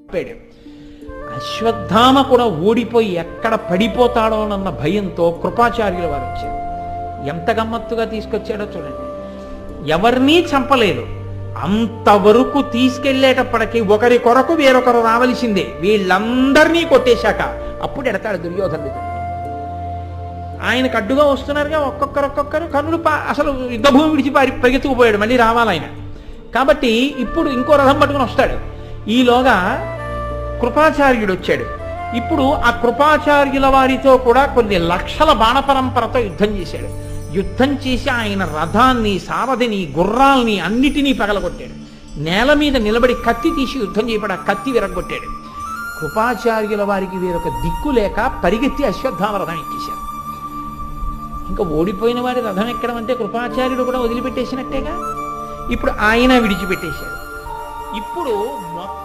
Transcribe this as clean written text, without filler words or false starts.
చెప్పాడు. అశ్వత్థామ కూడా ఓడిపోయి ఎక్కడ పడిపోతాడోనన్న భయంతో కృపాచార్యుల వారు వచ్చారు. ఎంత గమ్మత్తుగా తీసుకొచ్చాడో చూడండి. ఎవరినీ చంపలేదు, అంతవరకు తీసుకెళ్లేటప్పటికీ ఒకరి కొరకు వేరొకరు రావలసిందే. వీళ్ళందరినీ కొట్టేశాక అప్పుడు ఎడతాడు దుర్యోధనుడు. ఆయనకు అడ్డుగా వస్తున్నారుగా ఒక్కొక్కరు కనులు అసలు యుద్ధభూమి విడిచి పరిగెత్తుకుపోయాడు, మళ్ళీ రావాలి ఆయన. కాబట్టి ఇప్పుడు ఇంకో రథం పట్టుకుని వస్తాడు. ఈలోగా కృపాచార్యుడు వచ్చాడు. ఇప్పుడు ఆ కృపాచార్యుల వారితో కూడా కొన్ని లక్షల బాణపరంపరతో యుద్ధం చేశాడు. యుద్ధం చేసి ఆయన రథాన్ని, సారథిని, గుర్రాల్ని అన్నిటినీ పగలగొట్టాడు. నేల మీద నిలబడి కత్తి తీసి యుద్ధం చేయబడి ఆ కత్తి విరగొట్టాడు. కృపాచార్యుల వారికి వేరొక దిక్కు లేక పరిగెత్తి అశ్వత్థామ రథం ఎక్కేశారు. ఇంకా ఓడిపోయిన వారి రథం ఎక్కడం అంటే కృపాచార్యుడు కూడా వదిలిపెట్టేసినట్టేగా. ఇప్పుడు ఆయన విడిచిపెట్టేశాడు. ఇప్పుడు మొత్తం